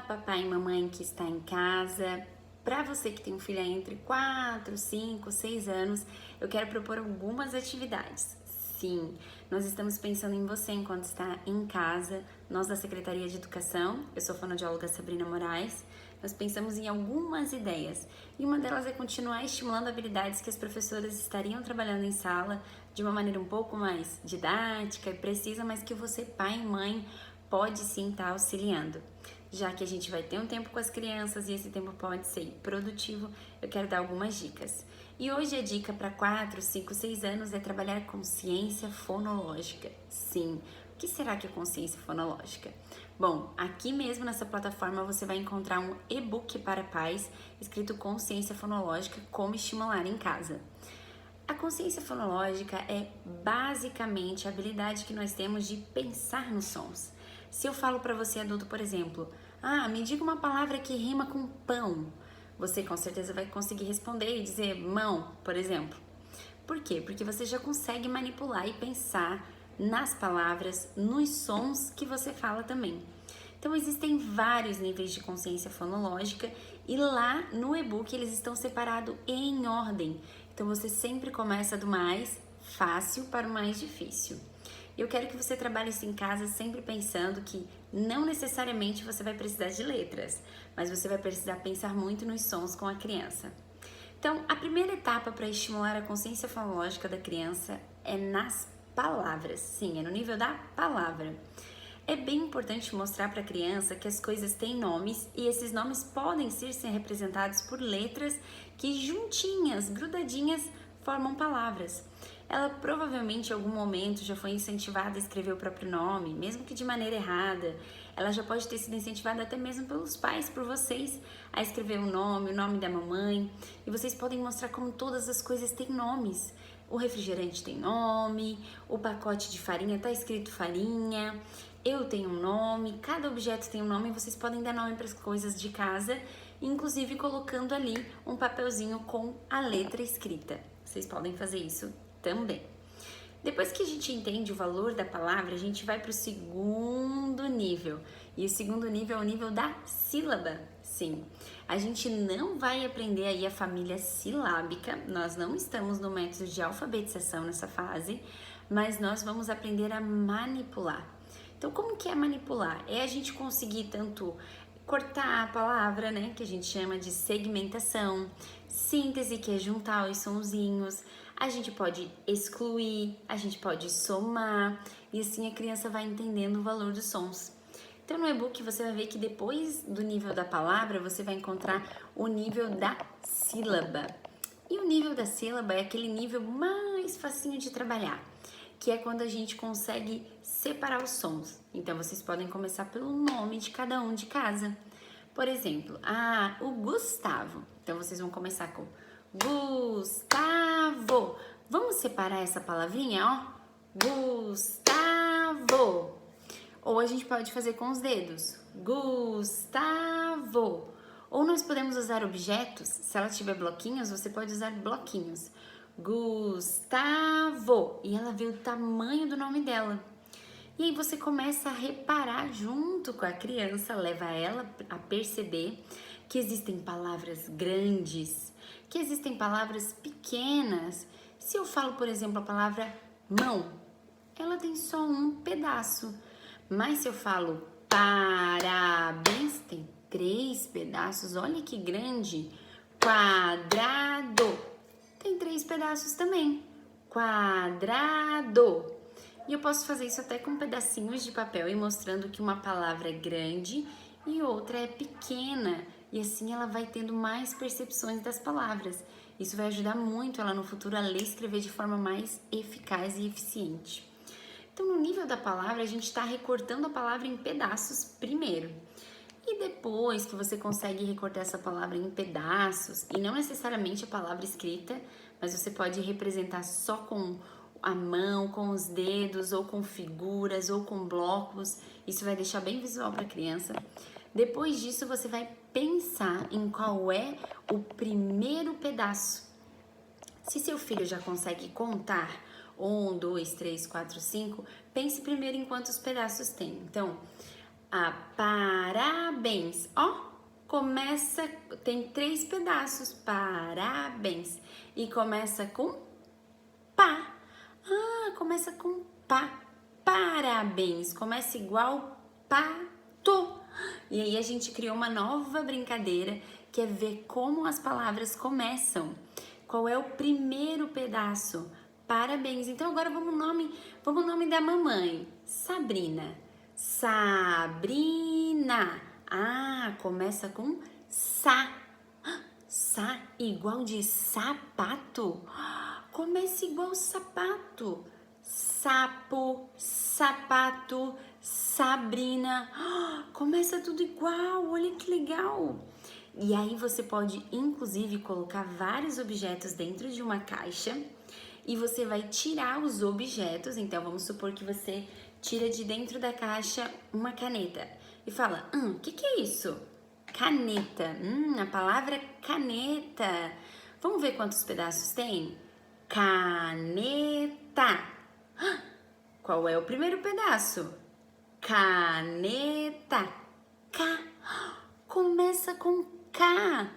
papai e mamãe que está em casa. Para você que tem um filho entre 4, 5, 6 anos, eu quero propor algumas atividades. Sim, nós estamos pensando em você enquanto está em casa. Nós da Secretaria de Educação, eu sou fonoaudióloga Sabrina Moraes, nós pensamos em algumas ideias. E uma delas é continuar estimulando habilidades que as professoras estariam trabalhando em sala de uma maneira um pouco mais didática e precisa, mas que você, pai e mãe, pode sim estar auxiliando. Já que a gente vai ter um tempo com as crianças e esse tempo pode ser produtivo, eu quero dar algumas dicas. E hoje a dica para 4, 5, 6 anos é trabalhar consciência fonológica. Sim, o que será que é consciência fonológica? Bom, aqui mesmo nessa plataforma você vai encontrar um e-book para pais escrito Consciência Fonológica, como estimular em casa. A consciência fonológica é basicamente a habilidade que nós temos de pensar nos sons. Se eu falo para você adulto, por exemplo, me diga uma palavra que rima com pão, você com certeza vai conseguir responder e dizer mão, por exemplo. Por quê? Porque você já consegue manipular e pensar nas palavras, nos sons que você fala também. Então existem vários níveis de consciência fonológica e lá no e-book eles estão separados em ordem. Então você sempre começa do mais fácil para o mais difícil. Eu quero que você trabalhe isso em casa sempre pensando que não necessariamente você vai precisar de letras, mas você vai precisar pensar muito nos sons com a criança. Então, a primeira etapa para estimular a consciência fonológica da criança é nas palavras. Sim, é no nível da palavra. É bem importante mostrar para a criança que as coisas têm nomes e esses nomes podem ser representados por letras que juntinhas, grudadinhas, formam palavras. Ela provavelmente em algum momento já foi incentivada a escrever o próprio nome, mesmo que de maneira errada. Ela já pode ter sido incentivada até mesmo pelos pais, por vocês, a escrever o nome da mamãe. E vocês podem mostrar como todas as coisas têm nomes. O refrigerante tem nome, o pacote de farinha está escrito farinha, eu tenho um nome, cada objeto tem um nome e vocês podem dar nome para as coisas de casa, inclusive colocando ali um papelzinho com a letra escrita. Vocês podem fazer isso também. Depois que a gente entende o valor da palavra, a gente vai para o segundo nível. E o segundo nível é o nível da sílaba. Sim, a gente não vai aprender aí a família silábica, nós não estamos no método de alfabetização nessa fase, mas nós vamos aprender a manipular. Então, como que é manipular? É a gente conseguir tanto cortar a palavra, né, que a gente chama de segmentação, síntese, que é juntar os sonzinhos, a gente pode excluir, a gente pode somar, e assim a criança vai entendendo o valor dos sons. Então, no e-book você vai ver que depois do nível da palavra, você vai encontrar o nível da sílaba. E o nível da sílaba é aquele nível mais facinho de trabalhar, que é quando a gente consegue separar os sons. Então, vocês podem começar pelo nome de cada um de casa. Por exemplo, o Gustavo. Então, vocês vão começar com Gustavo. Vamos separar essa palavrinha, ó. Gustavo. Ou a gente pode fazer com os dedos. Gustavo. Ou nós podemos usar objetos. Se ela tiver bloquinhos, você pode usar bloquinhos. Gustavo. E ela vê o tamanho do nome dela. E aí você começa a reparar junto com a criança, leva ela a perceber que existem palavras grandes, que existem palavras pequenas. Se eu falo, por exemplo, a palavra mão, ela tem só um pedaço. Mas se eu falo parabéns, tem 3 pedaços. Olha que grande. Quadrado, tem 3 pedaços também. Quadrado. E eu posso fazer isso até com pedacinhos de papel e mostrando que uma palavra é grande e outra é pequena. E assim ela vai tendo mais percepções das palavras. Isso vai ajudar muito ela no futuro a ler e escrever de forma mais eficaz e eficiente. Então, no nível da palavra, a gente está recortando a palavra em pedaços primeiro. E depois que você consegue recortar essa palavra em pedaços, e não necessariamente a palavra escrita, mas você pode representar só com a mão, com os dedos, ou com figuras, ou com blocos. Isso vai deixar bem visual para a criança. Depois disso, você vai pensar em qual é o primeiro pedaço. Se seu filho já consegue contar 1, 2, 3, 4, 5, pense primeiro em quantos pedaços tem. Então, a parabéns. Ó, começa, tem 3 pedaços, parabéns. E começa com pá. Ah, começa com pá. Parabéns. Começa igual pato. E aí a gente criou uma nova brincadeira que é ver como as palavras começam. Qual é o primeiro pedaço? Parabéns. Então agora vamos no nome da mamãe. Sabrina. Sabrina. Ah, começa com sa. Sa igual de sapato. Começa igual sapato. Sapo, sapato, Sabrina. Começa tudo igual, olha que legal. E aí você pode inclusive colocar vários objetos dentro de uma caixa e você vai tirar os objetos. Então vamos supor que você tira de dentro da caixa uma caneta e fala, o que é isso? Caneta, a palavra caneta. Vamos ver quantos pedaços tem? Caneta. Qual é o primeiro pedaço? Caneta. K. Começa com K.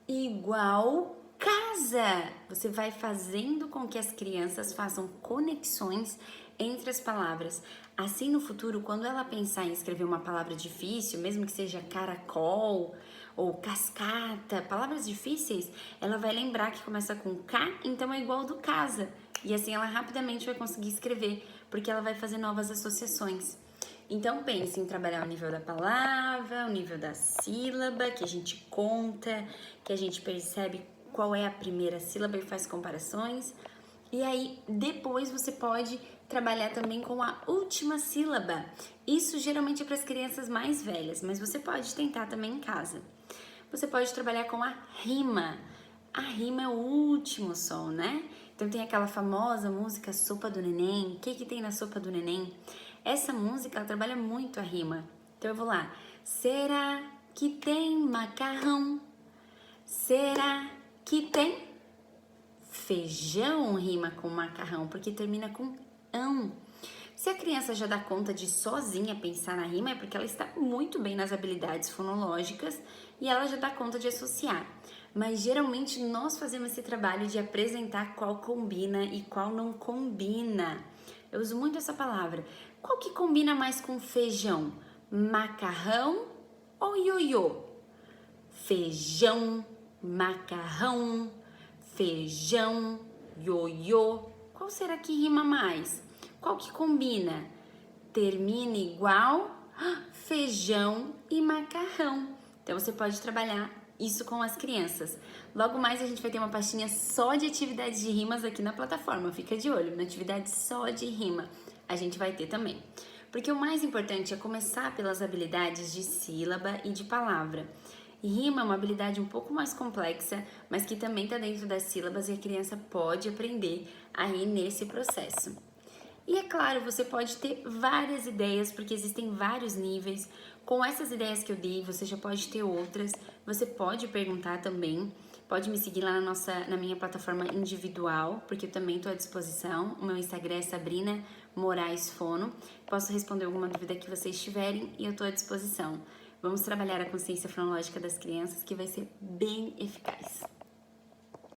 Igual casa. Você vai fazendo com que as crianças façam conexões entre as palavras. Assim, no futuro, quando ela pensar em escrever uma palavra difícil, mesmo que seja caracol ou cascata, palavras difíceis, ela vai lembrar que começa com K, então é igual do casa. E assim ela rapidamente vai conseguir escrever, porque ela vai fazer novas associações. Então pense em trabalhar o nível da palavra, o nível da sílaba, que a gente conta, que a gente percebe qual é a primeira sílaba e faz comparações. E aí depois você pode trabalhar também com a última sílaba. Isso geralmente é para as crianças mais velhas, mas você pode tentar também em casa. Você pode trabalhar com a rima. A rima é o último som, né? Então tem aquela famosa música Sopa do Neném. O que tem na Sopa do Neném? Essa música, ela trabalha muito a rima. Então eu vou lá. Será que tem macarrão? Será que tem? Feijão rima com macarrão, porque termina com ão. Se a criança já dá conta de sozinha pensar na rima, é porque ela está muito bem nas habilidades fonológicas e ela já dá conta de associar. Mas geralmente nós fazemos esse trabalho de apresentar qual combina e qual não combina. Eu uso muito essa palavra. Qual que combina mais com feijão? Macarrão ou ioiô? Feijão, macarrão, feijão, ioiô. Qual será que rima mais? Qual que combina? Termina igual feijão e macarrão. Então você pode trabalhar isso com as crianças. Logo mais a gente vai ter uma pastinha só de atividades de rimas aqui na plataforma. Fica de olho, na atividade só de rima a gente vai ter também. Porque o mais importante é começar pelas habilidades de sílaba e de palavra. E rima é uma habilidade um pouco mais complexa, mas que também está dentro das sílabas e a criança pode aprender aí nesse processo. E é claro, você pode ter várias ideias, porque existem vários níveis. Com essas ideias que eu dei, você já pode ter outras. Você pode perguntar também. Pode me seguir lá na minha plataforma individual, porque eu também estou à disposição. O meu Instagram é Sabrina Moraes Fono. Posso responder alguma dúvida que vocês tiverem e eu estou à disposição. Vamos trabalhar a consciência fonológica das crianças, que vai ser bem eficaz.